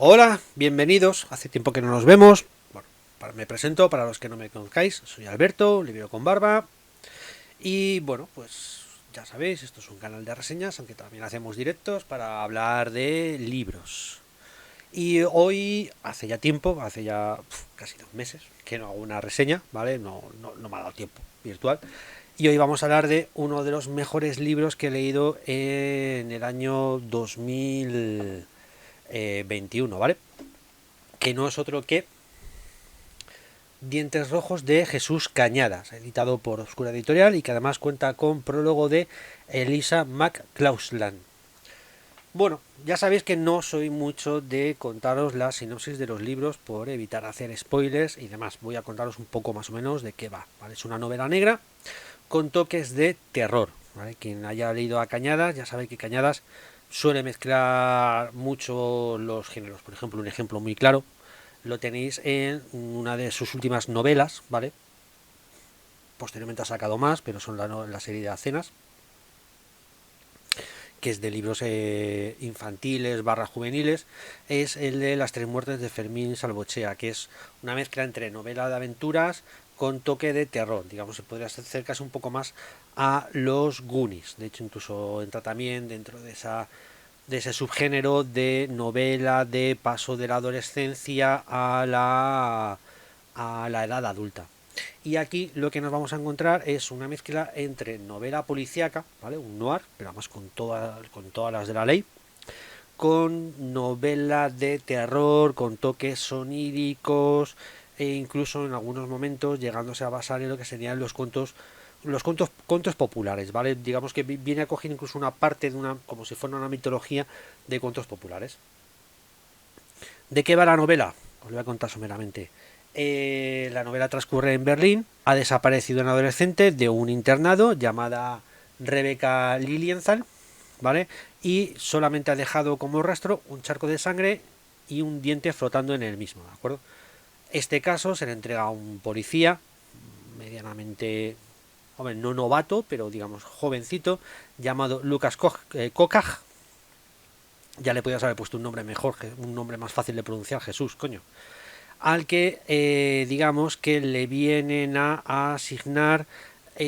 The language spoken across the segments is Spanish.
Hola, bienvenidos. Hace tiempo que no nos vemos. Bueno, me presento para los que no me conozcáis. Soy Alberto, librero con barba. Y bueno, pues ya sabéis, esto es un canal de reseñas, aunque también hacemos directos para hablar de libros. Y hoy, hace ya tiempo, hace ya casi 2 meses, que no hago una reseña, ¿vale? No me ha dado tiempo virtual. Y hoy vamos a hablar de uno de los mejores libros que he leído en el año 2021, ¿vale? Que no es otro que Dientes Rojos de Jesús Cañadas, editado por Oscura Editorial y que además cuenta con prólogo de Elisa McClausland. Bueno, ya sabéis que no soy mucho de contaros la sinopsis de los libros por evitar hacer spoilers y demás. Voy a contaros un poco más o menos de qué va, ¿vale? Es una novela negra con toques de terror, ¿vale? Quien haya leído a Cañadas ya sabe que Cañadas suele mezclar mucho los géneros. Por ejemplo, un ejemplo muy claro lo tenéis en una de sus últimas novelas, ¿vale? Posteriormente ha sacado más, pero son la serie de Acenas, que es de libros infantiles barra juveniles, es el de Las tres muertes de Fermín Salvochea, que es una mezcla entre novela de aventuras con toque de terror. Digamos, se podría acercarse un poco más a los Goonies. De hecho, incluso entra también dentro de ese subgénero de novela de paso de la adolescencia a la edad adulta. Y aquí lo que nos vamos a encontrar es una mezcla entre novela policíaca, ¿vale? Un noir, pero además con todas las de la ley, con novela de terror, con toques soníricos e incluso en algunos momentos llegándose a basar en lo que serían contos populares, ¿vale? Digamos que viene a coger incluso una parte de una, como si fuera una mitología de cuentos populares. ¿De qué va la novela? Os lo voy a contar someramente. La novela transcurre en Berlín. Ha desaparecido una adolescente de un internado llamada Rebecca Lilienthal, ¿vale? Y solamente ha dejado como rastro un charco de sangre y un diente flotando en el mismo, ¿de acuerdo? Este caso se le entrega a un policía medianamente, hombre, no novato, pero digamos jovencito, llamado Lucas Kokach. Ya le podías haber puesto un nombre mejor, un nombre más fácil de pronunciar, Jesús, coño. Al que digamos que le vienen a asignar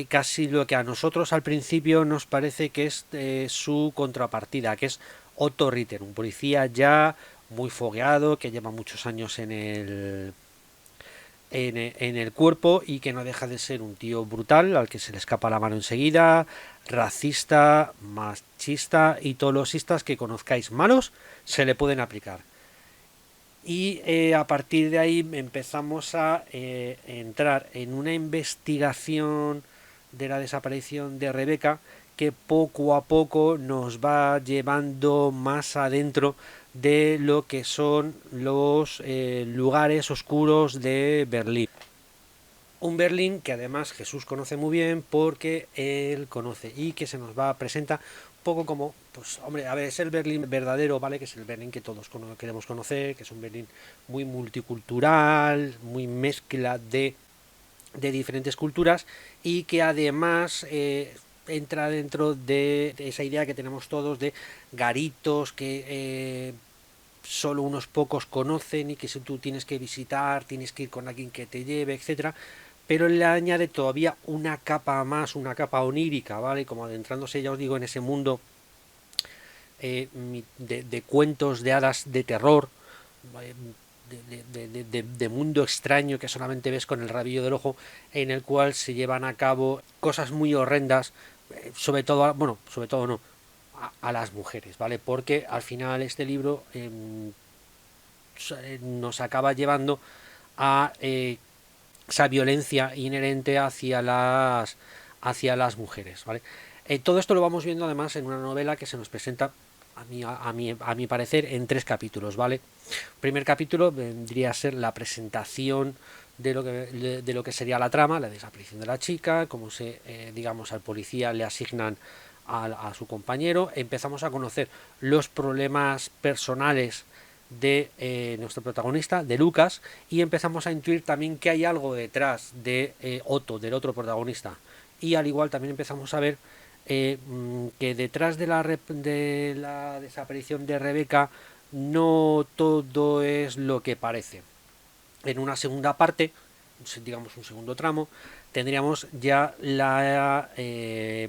casi lo que a nosotros al principio nos parece que es su contrapartida, que es Otto Ritter, un policía ya muy fogueado, que lleva muchos años en el cuerpo y que no deja de ser un tío brutal al que se le escapa la mano enseguida, racista, machista y todos los istas que conozcáis malos se le pueden aplicar. Y a partir de ahí empezamos a entrar en una investigación de la desaparición de Rebeca que poco a poco nos va llevando más adentro de lo que son los lugares oscuros de Berlín. Un Berlín que además Jesús conoce muy bien porque él conoce y que se nos va a presentar un poco como, pues hombre, a ver, es el Berlín verdadero, ¿vale? Que es el Berlín que todos queremos conocer, que es un Berlín muy multicultural, muy mezcla de diferentes culturas y que además entra dentro de esa idea que tenemos todos de garitos que solo unos pocos conocen y que si tú tienes que visitar, tienes que ir con alguien que te lleve, etcétera, pero le añade todavía una capa más, una capa onírica, ¿vale? Como adentrándose, ya os digo, en ese mundo de cuentos de hadas de terror, de mundo extraño que solamente ves con el rabillo del ojo, en el cual se llevan a cabo cosas muy horrendas, sobre todo, bueno, sobre todo no, a las mujeres, ¿vale? Porque al final este libro nos acaba llevando a esa violencia inherente hacia las mujeres, ¿vale? Todo esto lo vamos viendo además en una novela que se nos presenta a mi parecer en 3 capítulos, ¿vale? El primer capítulo vendría a ser la presentación de lo que sería la trama, la desaparición de la chica, cómo digamos, al policía le asignan a su compañero, empezamos a conocer los problemas personales de nuestro protagonista, de Lucas, y empezamos a intuir también que hay algo detrás de Otto, del otro protagonista. Y al igual también empezamos a ver que detrás de la desaparición de Rebeca no todo es lo que parece. En una segunda parte, digamos un segundo tramo, tendríamos ya la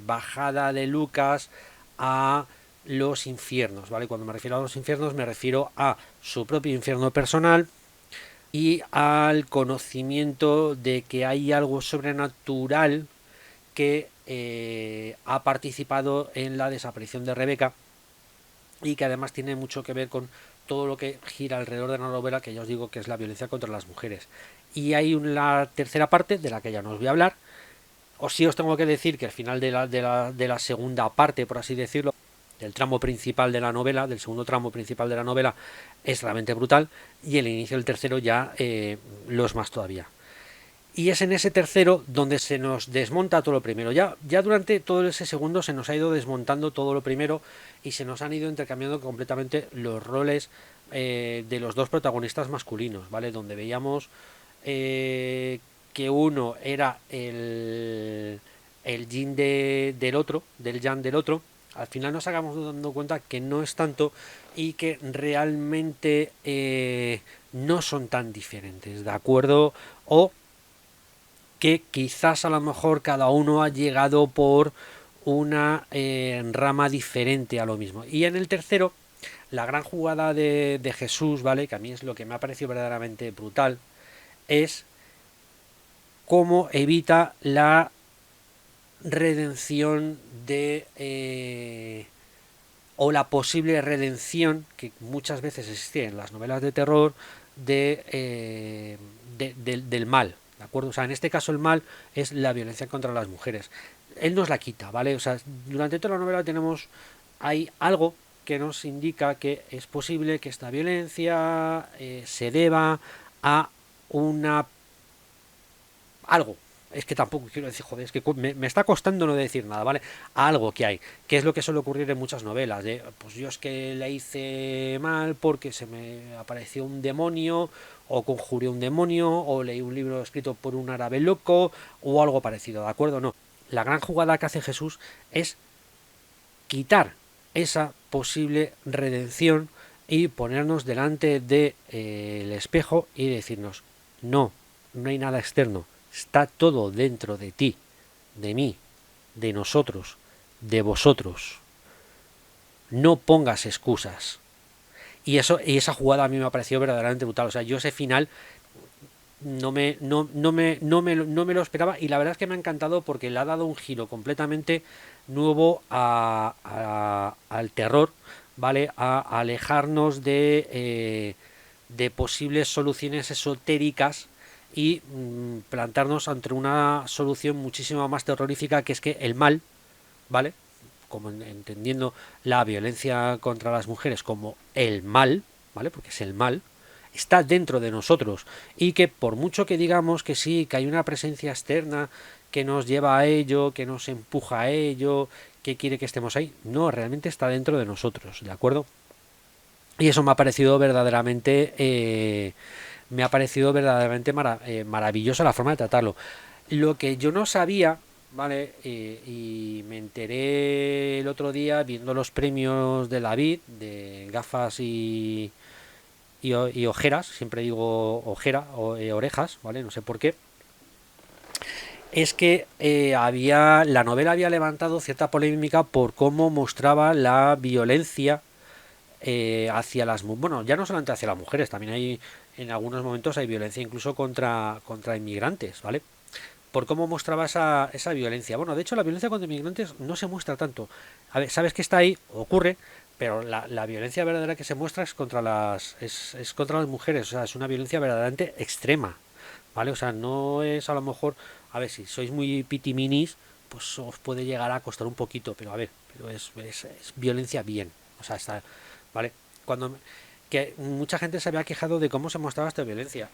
bajada de Lucas a los infiernos, ¿vale? Cuando me refiero a los infiernos me refiero a su propio infierno personal y al conocimiento de que hay algo sobrenatural que ha participado en la desaparición de Rebeca y que además tiene mucho que ver con todo lo que gira alrededor de la novela, que ya os digo que es la violencia contra las mujeres. Y hay una tercera parte de la que ya no os voy a hablar. O sí os tengo que decir que al final de la segunda parte, por así decirlo, del tramo principal de la novela, del segundo tramo principal de la novela, es realmente brutal, y el inicio del tercero ya lo es más todavía. Y es en ese tercero donde se nos desmonta todo lo primero. Ya durante todo ese segundo se nos ha ido desmontando todo lo primero y se nos han ido intercambiando completamente los roles de los dos protagonistas masculinos, ¿vale? Donde veíamos que uno era el yin del otro, del yang del otro. Al final nos acabamos dando cuenta que no es tanto y que realmente no son tan diferentes, ¿de acuerdo? O que quizás a lo mejor cada uno ha llegado por una rama diferente a lo mismo. Y en el tercero, la gran jugada de Jesús, ¿vale? Que a mí es lo que me ha parecido verdaderamente brutal, es cómo evita la redención o la posible redención que muchas veces existe en las novelas de terror del mal, ¿de acuerdo? O sea, en este caso el mal es la violencia contra las mujeres. Él nos la quita, ¿vale? O sea, durante toda la novela hay algo que nos indica que es posible que esta violencia se deba a una algo. Es que tampoco quiero decir, joder, es que me está costando no decir nada, ¿vale? A algo que hay, que es lo que suele ocurrir en muchas novelas, de, pues yo es que le hice mal porque se me apareció un demonio, o conjuré un demonio, o leí un libro escrito por un árabe loco, o algo parecido, ¿de acuerdo? No. La gran jugada que hace Jesús es quitar esa posible redención y ponernos delante del espejo y decirnos, no, no hay nada externo. Está todo dentro de ti, de mí, de nosotros, de vosotros. No pongas excusas. Y esa jugada a mí me ha parecido verdaderamente brutal. O sea, yo ese final no me lo esperaba y la verdad es que me ha encantado porque le ha dado un giro completamente nuevo al terror, ¿vale? A alejarnos de posibles soluciones esotéricas y plantarnos ante una solución muchísimo más terrorífica, que es que el mal, ¿vale? Como entendiendo la violencia contra las mujeres como el mal, ¿vale? Porque es el mal, está dentro de nosotros y que por mucho que digamos que sí, que hay una presencia externa que nos lleva a ello, que nos empuja a ello, que quiere que estemos ahí, no, realmente está dentro de nosotros, ¿de acuerdo? Y eso me ha parecido verdaderamente maravilloso la forma de tratarlo. Lo que yo no sabía, ¿vale? Y me enteré el otro día viendo los premios de la vid, de gafas y ojeras, siempre digo ojera o orejas, ¿vale? No sé por qué. Es que la novela había levantado cierta polémica por cómo mostraba la violencia hacia bueno, ya no solamente hacia las mujeres, también hay en algunos momentos hay violencia incluso contra inmigrantes, ¿vale? Por cómo mostraba esa violencia. Bueno, de hecho la violencia contra inmigrantes no se muestra tanto. A ver, sabes que está ahí, ocurre, pero la violencia verdadera que se muestra es es contra las mujeres, o sea, es una violencia verdaderamente extrema, ¿vale? O sea, no es a lo mejor, a ver, si sois muy pitiminis, pues os puede llegar a costar un poquito, pero a ver, pero es violencia bien, o sea, está, ¿vale? Cuando que mucha gente se había quejado de cómo se mostraba esta violencia.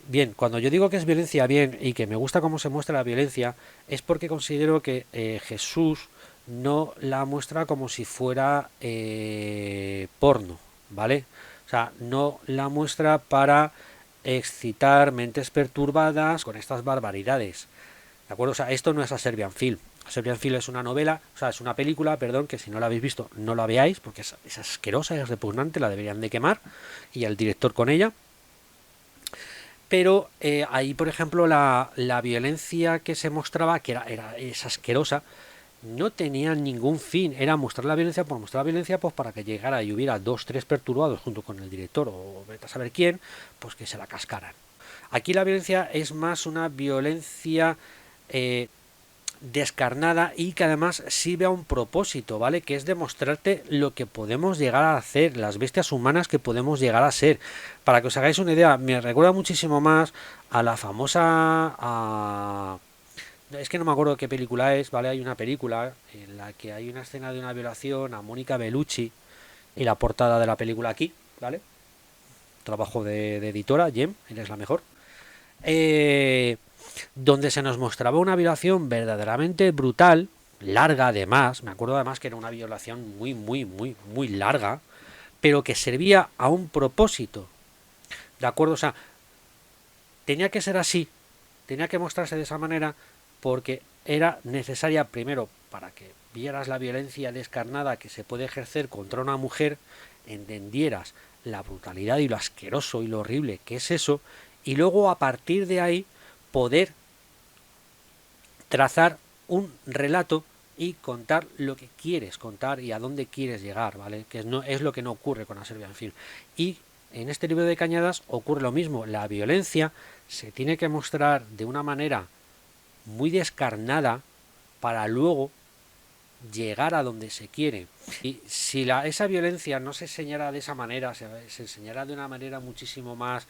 Bien, cuando yo digo que es violencia bien y que me gusta cómo se muestra la violencia, es porque considero que Jesús no la muestra como si fuera porno, ¿vale? O sea, no la muestra para excitar mentes perturbadas con estas barbaridades, ¿de acuerdo? O sea, esto no es a Serbian Film. Serbian Film es una novela, o sea, es una película, perdón, que si no la habéis visto, no la veáis, porque es asquerosa, es repugnante, la deberían de quemar, y al director con ella. Pero ahí, por ejemplo, la violencia que se mostraba, que es asquerosa, no tenía ningún fin, era mostrar la violencia por mostrar la violencia, pues para que llegara y hubiera 2, 3 perturbados junto con el director o vete a saber quién, pues que se la cascaran. Aquí la violencia es más una violencia descarnada y que además sirve a un propósito, ¿vale? Que es demostrarte lo que podemos llegar a hacer, las bestias humanas que podemos llegar a ser. Para que os hagáis una idea, me recuerda muchísimo más a la famosa... es que no me acuerdo qué película es, ¿vale? Hay una película en la que hay una escena de una violación a Mónica Bellucci y la portada de la película aquí, ¿vale? Trabajo de editora, Jem, eres la mejor. Donde se nos mostraba una violación verdaderamente brutal, larga además, me acuerdo además que era una violación muy larga, pero que servía a un propósito, ¿de acuerdo? O sea, tenía que ser así, tenía que mostrarse de esa manera porque era necesaria primero para que vieras la violencia descarnada que se puede ejercer contra una mujer, entendieras la brutalidad y lo asqueroso y lo horrible que es eso, y luego a partir de ahí poder trazar un relato y contar lo que quieres contar y a dónde quieres llegar, ¿vale? Que no es lo que no ocurre con la Serbian Film. Y en este libro de Cañadas ocurre lo mismo, la violencia se tiene que mostrar de una manera muy descarnada para luego llegar a donde se quiere. Y si esa violencia no se enseñara de esa manera, se enseñara de una manera muchísimo más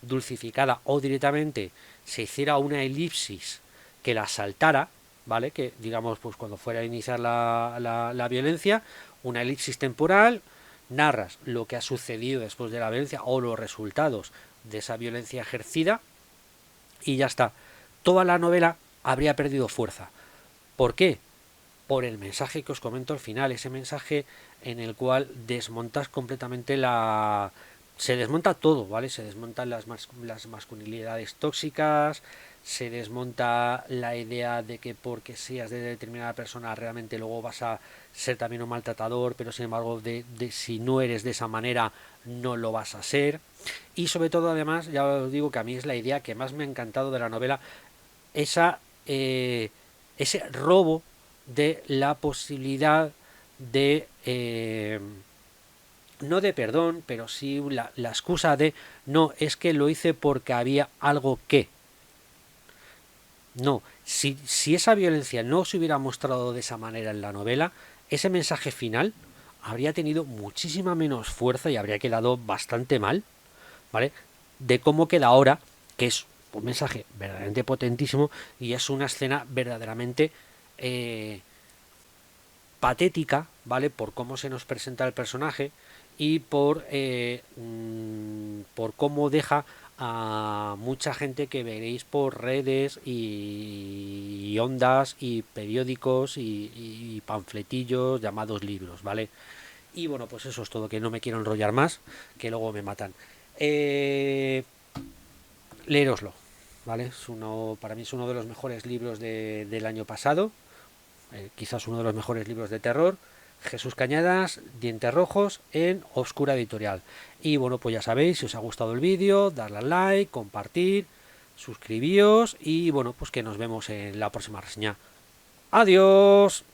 dulcificada o directamente se hiciera una elipsis que la saltara, ¿vale? Que digamos, pues cuando fuera a iniciar la violencia, una elipsis temporal, narras lo que ha sucedido después de la violencia o los resultados de esa violencia ejercida y ya está. Toda la novela habría perdido fuerza. ¿Por qué? Por el mensaje que os comento al final, ese mensaje en el cual desmontas completamente se desmonta todo, ¿vale? Se desmontan las masculinidades tóxicas, se desmonta la idea de que porque seas de determinada persona realmente luego vas a ser también un maltratador, pero sin embargo si no eres de esa manera no lo vas a ser. Y sobre todo además, ya os digo que a mí es la idea que más me ha encantado de la novela, ese robo de la posibilidad de no de perdón, pero sí la excusa de no, es que lo hice porque había algo que no, si esa violencia no se hubiera mostrado de esa manera en la novela, ese mensaje final habría tenido muchísima menos fuerza y habría quedado bastante mal, ¿vale? De cómo queda ahora, que es un mensaje verdaderamente potentísimo y es una escena verdaderamente patética, ¿vale? Por cómo se nos presenta el personaje y por cómo deja a mucha gente que veréis por redes y ondas y periódicos y panfletillos llamados libros, ¿vale? Y bueno, pues eso es todo, que no me quiero enrollar más, que luego me matan. Leéroslo, ¿vale? Para mí es uno de los mejores libros del año pasado, quizás uno de los mejores libros de terror. Jesús Cañadas, Dientes Rojos, en Obscura Editorial. Y bueno, pues ya sabéis, si os ha gustado el vídeo, darle al like, compartir, suscribíos y bueno, pues que nos vemos en la próxima reseña. ¡Adiós!